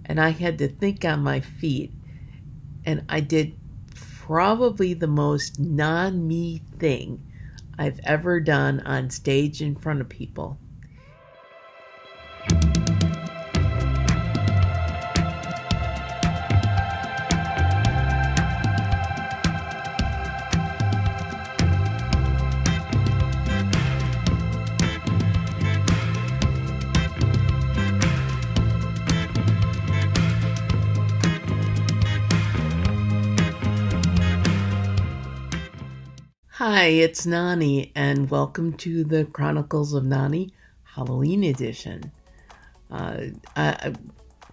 and I had to think on my feet, and I did probably the most non-me thing I've ever done on stage in front of people. Hi, it's Nani, and welcome to the Chronicles of Nani Halloween edition.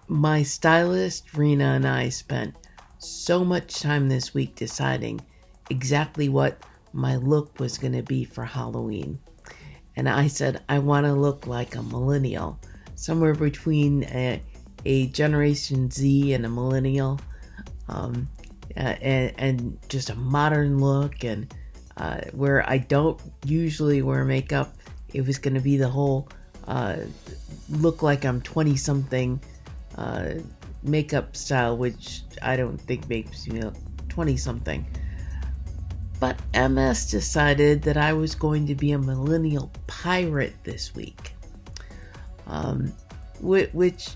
My stylist, Rena, and I spent so much time this week deciding exactly what my look was going to be for Halloween. And I said, I want to look like a millennial, somewhere between a Generation Z and a millennial, and just a modern look, and where I don't usually wear makeup. It was going to be the whole look like I'm 20-something makeup style, which I don't think makes me look 20-something. But MS decided that I was going to be a millennial pirate this week, which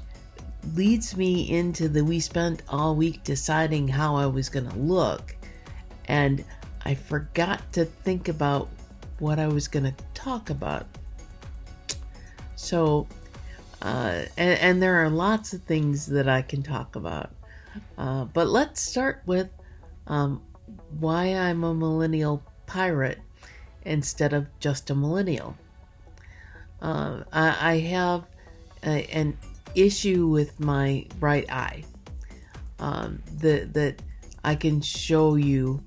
leads me into we spent all week deciding how I was going to look, and I forgot to think about what I was going to talk about. So, and there are lots of things that I can talk about. But let's start with why I'm a millennial pirate instead of just a millennial. I have an issue with my right eye that I can show you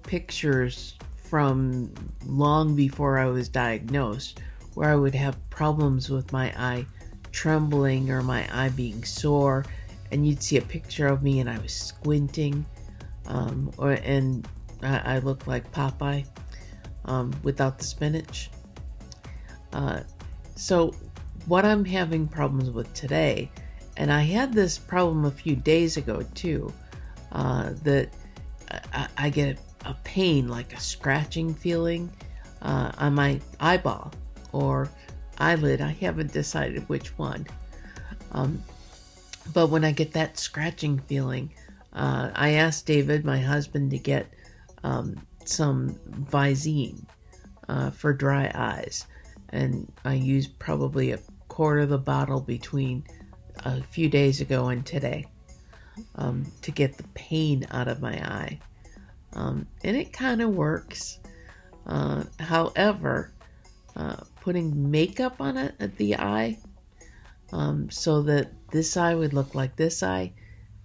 pictures from long before I was diagnosed, where I would have problems with my eye trembling or my eye being sore, and you'd see a picture of me and I was squinting, and I looked like Popeye without the spinach. So what I'm having problems with today, and I had this problem a few days ago too, that I get a pain, like a scratching feeling on my eyeball or eyelid. I haven't decided which one. But when I get that scratching feeling, I asked David, my husband, to get some Visine for dry eyes. And I used probably a quarter of the bottle between a few days ago and today to get the pain out of my eye. And it kind of works. However, putting makeup on it at the eye, so that this eye would look like this eye,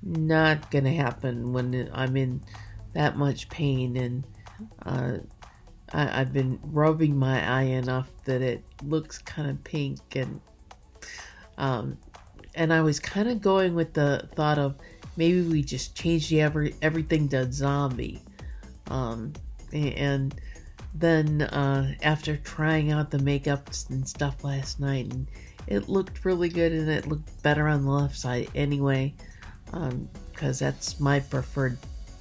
not gonna happen when I'm in that much pain, and I've been rubbing my eye enough that it looks kind of pink, and I was kind of going with the thought of maybe we just change everything to zombie. And then after trying out the makeups and stuff last night, and it looked really good, and it looked better on the left side anyway, because that's my preferred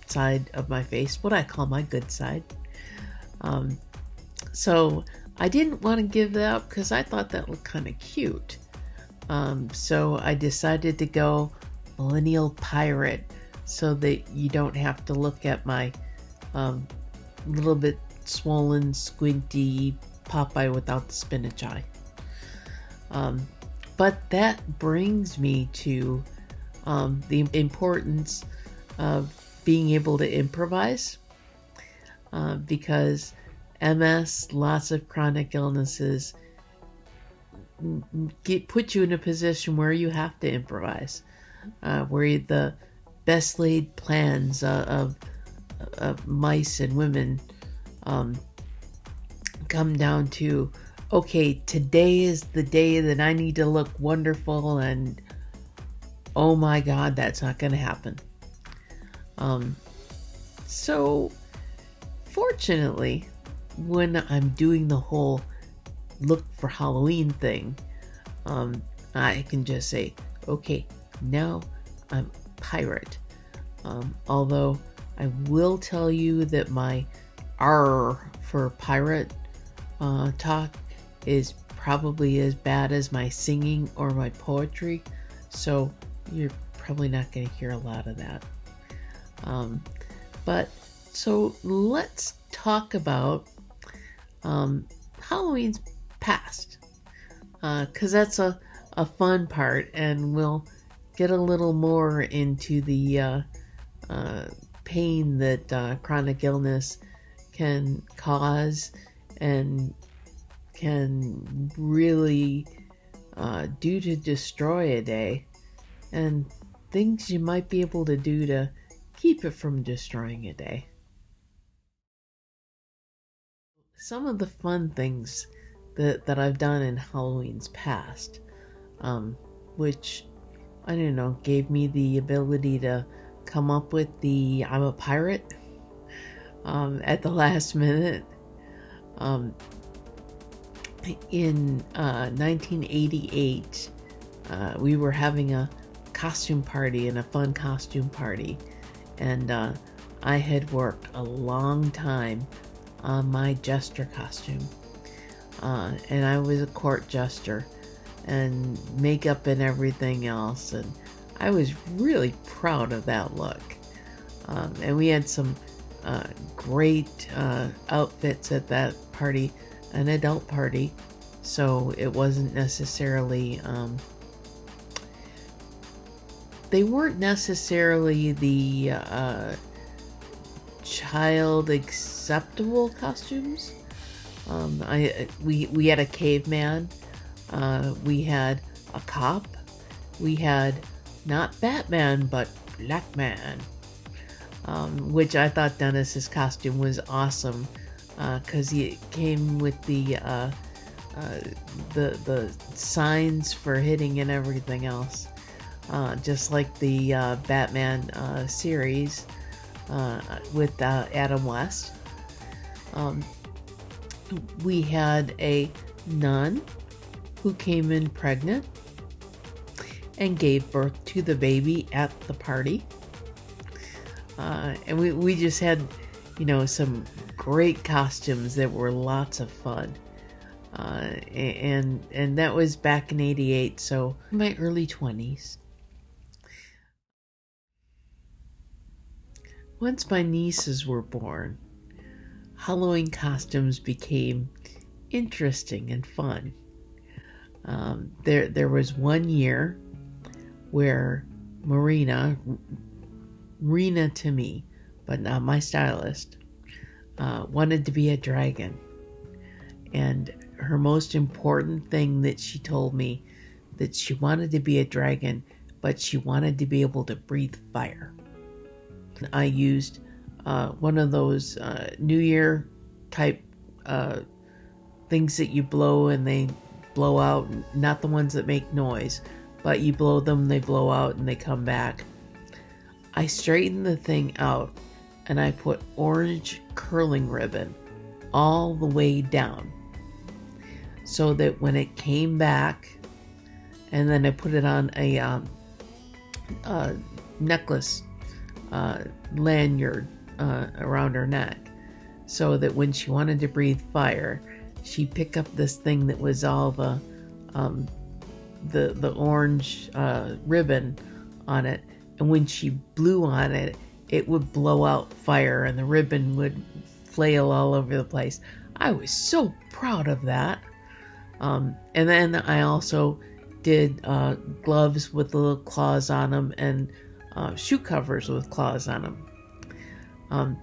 side of my face, what I call my good side. So I didn't want to give that up because I thought that looked kind of cute. So I decided to go millennial pirate, so that you don't have to look at my little bit swollen, squinty Popeye without the spinach eye. But that brings me to the importance of being able to improvise, because MS, lots of chronic illnesses, put you in a position where you have to improvise, where the best laid plans of mice and women come down to, okay, today is the day that I need to look wonderful, and oh my God, that's not going to happen. So fortunately, when I'm doing the whole look for Halloween thing, I can just say, okay, now I'm a pirate. Although I will tell you that my R for pirate talk is probably as bad as my singing or my poetry, so you're probably not going to hear a lot of that. But so let's talk about Halloween's past, because that's a fun part, and we'll get a little more into the pain that chronic illness can cause and can really do to destroy a day, and things you might be able to do to keep it from destroying a day. Some of the fun things that I've done in Halloween's past, which, I don't know, gave me the ability to come up with the I'm a pirate at the last minute. In 1988, we were having a costume party and a fun costume party, and I had worked a long time on my jester costume, and I was a court jester, and makeup and everything else, and I was really proud of that look. And we had some great outfits at that party, an adult party, so it wasn't necessarily they weren't necessarily the child acceptable costumes. We had a caveman, we had a cop, we had not Batman but Black Man, which I thought Dennis's costume was awesome, because he came with the signs for hitting and everything else, just like the Batman series with Adam West. We had a nun who came in pregnant and gave birth to the baby at the party. And we just had, some great costumes that were lots of fun. And that was back in '88, so my early 20s. Once my nieces were born, Halloween costumes became interesting and fun. There was one year where Rena to me, but not my stylist, wanted to be a dragon. And her most important thing that she told me, that she wanted to be a dragon, but she wanted to be able to breathe fire. I used one of those New Year type things that you blow and they blow out, not the ones that make noise, but you blow them, they blow out, and they come back. I straightened the thing out, and I put orange curling ribbon all the way down, so that when it came back, and then I put it on a necklace lanyard around her neck, so that when she wanted to breathe fire, she'd pick up this thing that was all the orange ribbon on it, and when she blew on it, it would blow out fire and the ribbon would flail all over the place. I was so proud of that. And then I also did gloves with little claws on them, and shoe covers with claws on them.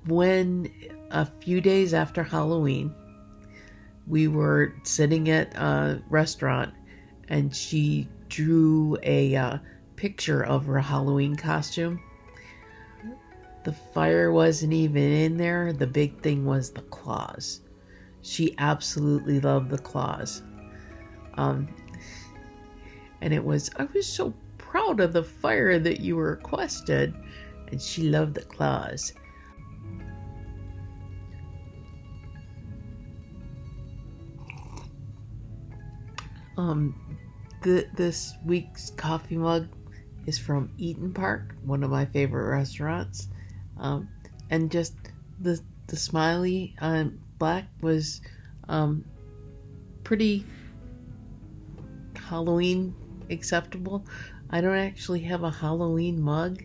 When a few days after Halloween, we were sitting at a restaurant, and she drew a picture of her Halloween costume. The fire wasn't even in there. The big thing was the claws. She absolutely loved the claws. And I was so proud of the fire that you requested, and she loved the claws. This week's coffee mug is from Eaton Park, one of my favorite restaurants. And just the smiley black was pretty Halloween acceptable. I don't actually have a Halloween mug.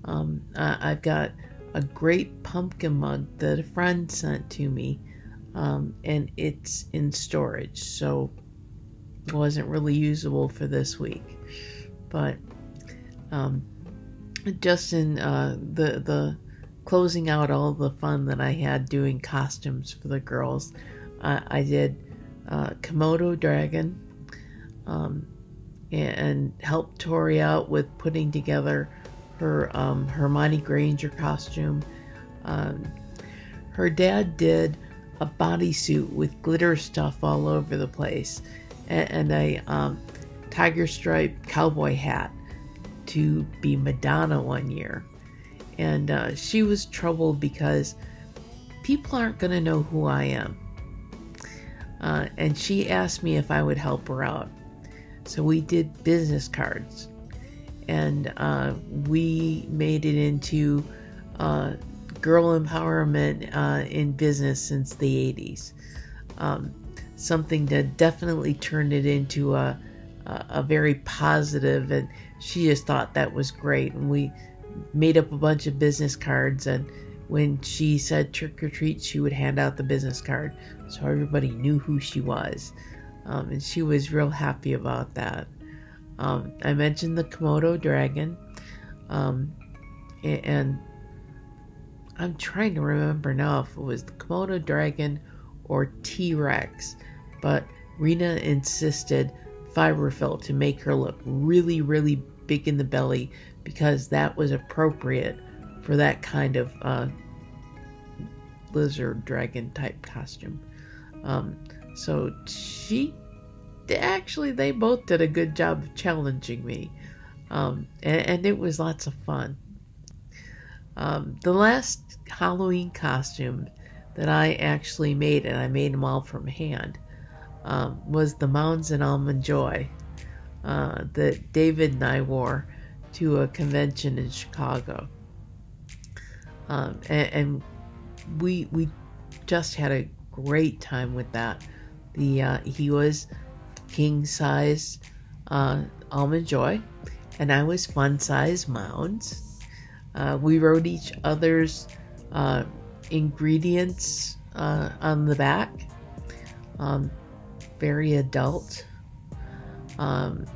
I've got a great pumpkin mug that a friend sent to me, and it's in storage, so it wasn't really usable for this week. But just in the closing out all the fun that I had doing costumes for the girls, I did Komodo dragon, and helped Tori out with putting together her Hermione Granger costume. Her dad did a bodysuit with glitter stuff all over the place, and a tiger stripe cowboy hat to be Madonna one year. And she was troubled because people aren't going to know who I am. And she asked me if I would help her out. So we did business cards, and we made it into girl empowerment in business since the 80s. Something that definitely turned it into a very positive, and she just thought that was great. And we made up a bunch of business cards, and when she said trick or treat, she would hand out the business card so everybody knew who she was. And she was real happy about that. I mentioned the Komodo dragon, and I'm trying to remember now if it was the Komodo dragon or T-Rex, but Rena insisted fiberfill to make her look really, really big in the belly, because that was appropriate for that kind of lizard dragon type costume. So they both did a good job of challenging me, and it was lots of fun. The last Halloween costume that I actually made, and I made them all from hand, was the Mounds and Almond Joy that David and I wore to a convention in Chicago. And we just had a great time with that. He was king size Almond Joy, and I was fun size Mounds. We wrote each other's ingredients on the back. Very adult. And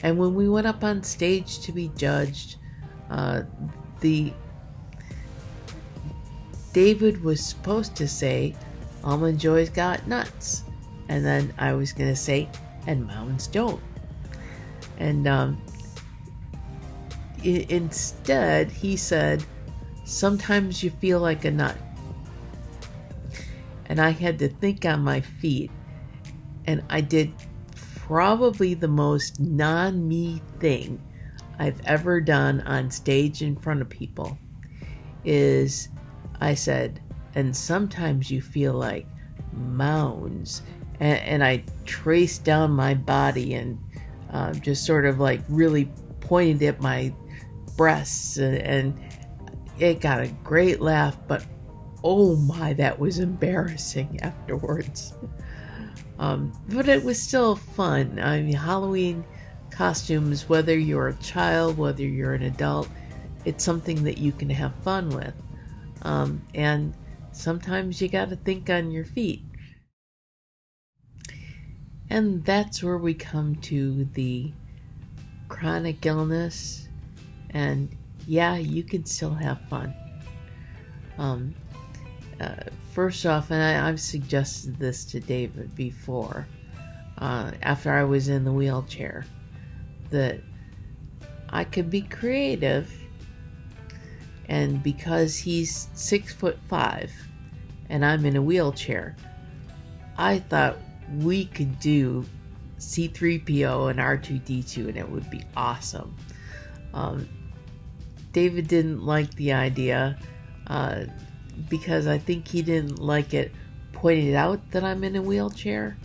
when we went up on stage to be judged, David was supposed to say, Almond Joy's got nuts. And then I was going to say, and Mounds don't. And instead, he said, sometimes you feel like a nut. And I had to think on my feet. And I did probably the most non-me thing I've ever done on stage in front of people. Is I said, and sometimes you feel like mounds. And I traced down my body and just sort of like really pointed at my breasts, and it got a great laugh, but oh my, that was embarrassing afterwards. But it was still fun. I mean, Halloween costumes, whether you're a child, whether you're an adult, it's something that you can have fun with. And sometimes you got to think on your feet. And that's where we come to the chronic illness. And yeah, you can still have fun. First off, and I've suggested this to David before, after I was in the wheelchair, that I could be creative, and because he's 6'5" and I'm in a wheelchair, I thought we could do C-3PO and R2-D2 and it would be awesome. David didn't like the idea, because I think he didn't like it pointed out that I'm in a wheelchair.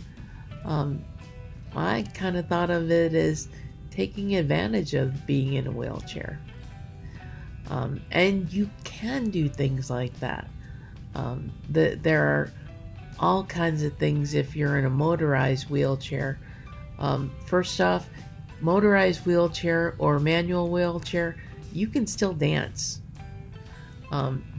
I kind of thought of it as taking advantage of being in a wheelchair. And you can do things like that. There are all kinds of things if you're in a motorized wheelchair. First off, motorized wheelchair or manual wheelchair, you can still dance.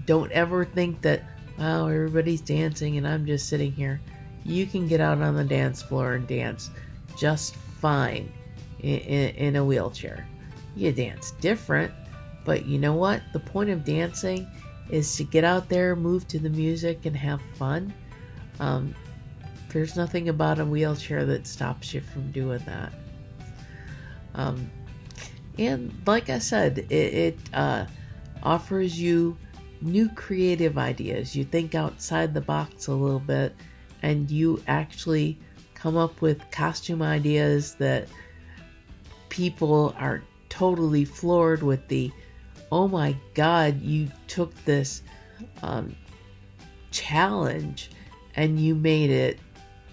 Don't ever think that, wow, everybody's dancing and I'm just sitting here. You can get out on the dance floor and dance just fine in a wheelchair. You dance different, but you know what? The point of dancing is to get out there, move to the music, and have fun. There's nothing about a wheelchair that stops you from doing that. And like I said, it offers you new creative ideas. You think outside the box a little bit, and you actually come up with costume ideas that people are totally floored with the, oh my god, you took this challenge and you made it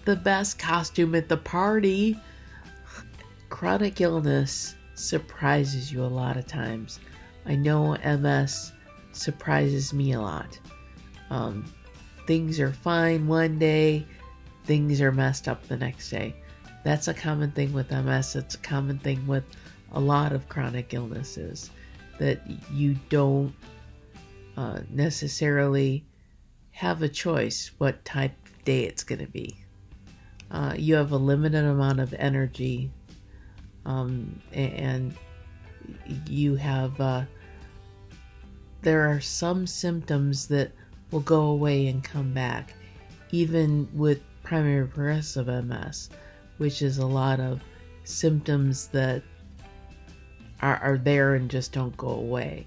the best costume at the party. Chronic illness surprises you a lot of times. I know MS surprises me a lot. Things are fine one day, things are messed up the next day. That's a common thing with MS. It's a common thing with a lot of chronic illnesses, that you don't necessarily have a choice what type of day it's going to be. You have a limited amount of energy, and you have there are some symptoms that will go away and come back, even with primary progressive MS, which is a lot of symptoms that are there and just don't go away.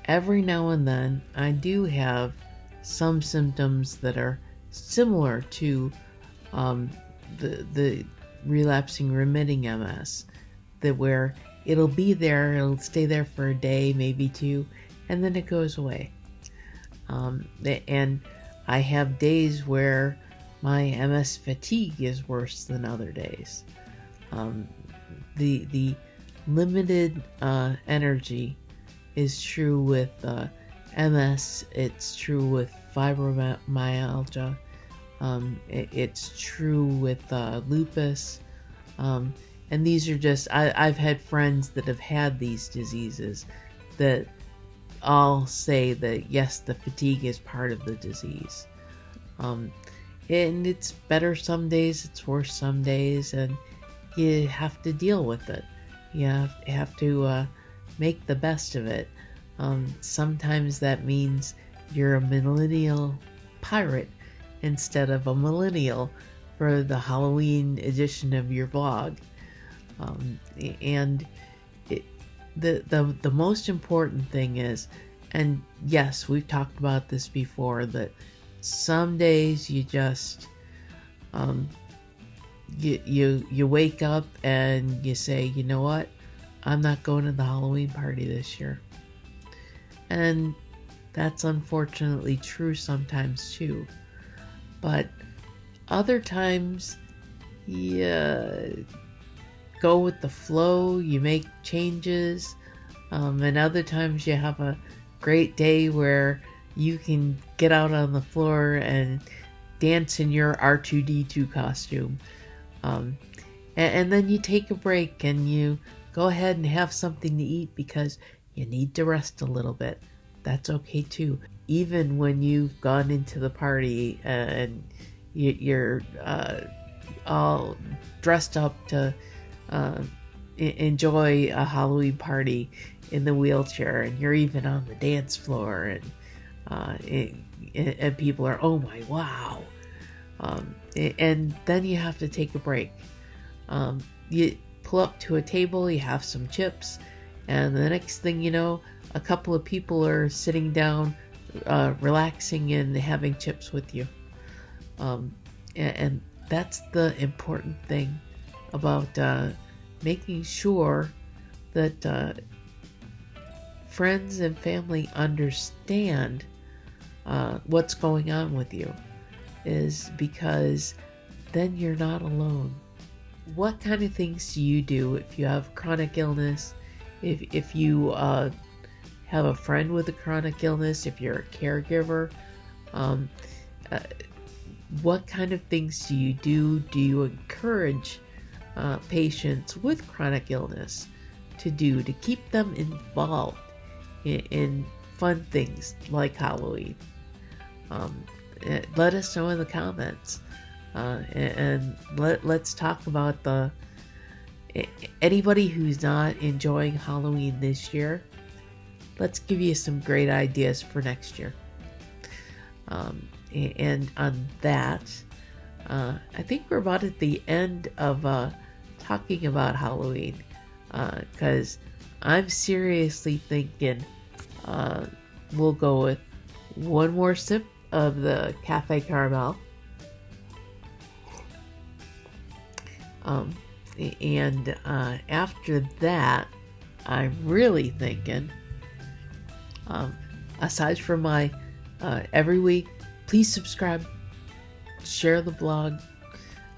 Every now and then I do have some symptoms that are similar to the relapsing remitting MS, that where it'll be there, it'll stay there for a day, maybe two, and then it goes away. And I have days where my MS fatigue is worse than other days. The limited energy is true with MS. It's true with fibromyalgia. It's true with lupus. And these are just, I've had friends that have had these diseases that all say that yes, the fatigue is part of the disease. And it's better some days, it's worse some days, and you have to deal with it. You have to make the best of it. Sometimes that means you're a millennial pirate instead of a millennial for the Halloween edition of your vlog. And the most important thing is, and yes, we've talked about this before, that some days you just you wake up and you say, you know what, I'm not going to the Halloween party this year. And that's unfortunately true sometimes too. But other times you go with the flow, you make changes, and other times you have a great day where you can get out on the floor and dance in your R2-D2 costume. And then you take a break and you go ahead and have something to eat because you need to rest a little bit. That's okay too. Even when you've gone into the party and you're all dressed up to enjoy a Halloween party in the wheelchair, and you're even on the dance floor, and people are, oh my, wow. And then you have to take a break. You pull up to a table, you have some chips, and the next thing you know, a couple of people are sitting down, relaxing and having chips with you. And that's the important thing about making sure that friends and family understand what's going on with you, is because then you're not alone. what kind of things do you do if you have chronic illness? If you have a friend with a chronic illness, if you're a caregiver, um, uh, what kind of things do you do? Do you encourage patients with chronic illness to do to keep them involved in fun things like Halloween? Let us know in the comments, and let's talk about anybody who's not enjoying Halloween this year. Let's give you some great ideas for next year. And on that, I think we're about at the end of talking about Halloween, because I'm seriously thinking we'll go with one more sip of the Cafe Caramel. And after that, I'm really thinking, aside from my every week, please subscribe, share the blog,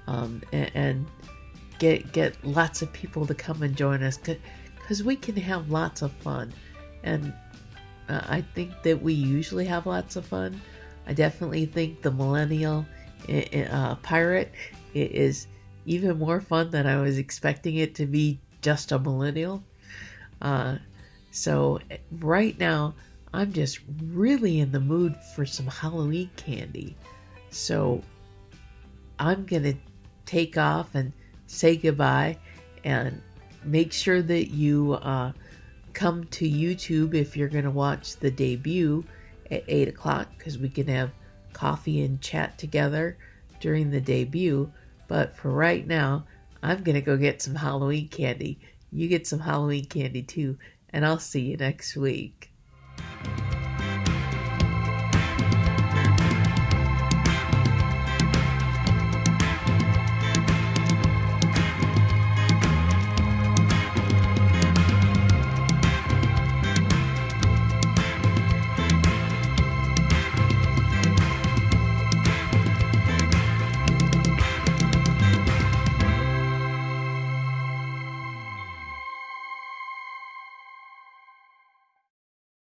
and get lots of people to come and join us, because we can have lots of fun. And I think that we usually have lots of fun. I definitely think the Millennial Pirate is even more fun than I was expecting it to be, just a millennial. So right now, I'm just really in the mood for some Halloween candy. So I'm going to take off and say goodbye, and make sure that you come to YouTube if you're going to watch the debut at 8 o'clock, because we can have coffee and chat together during the debut. But for right now, I'm going to go get some Halloween candy. You get some Halloween candy too, and I'll see you next week.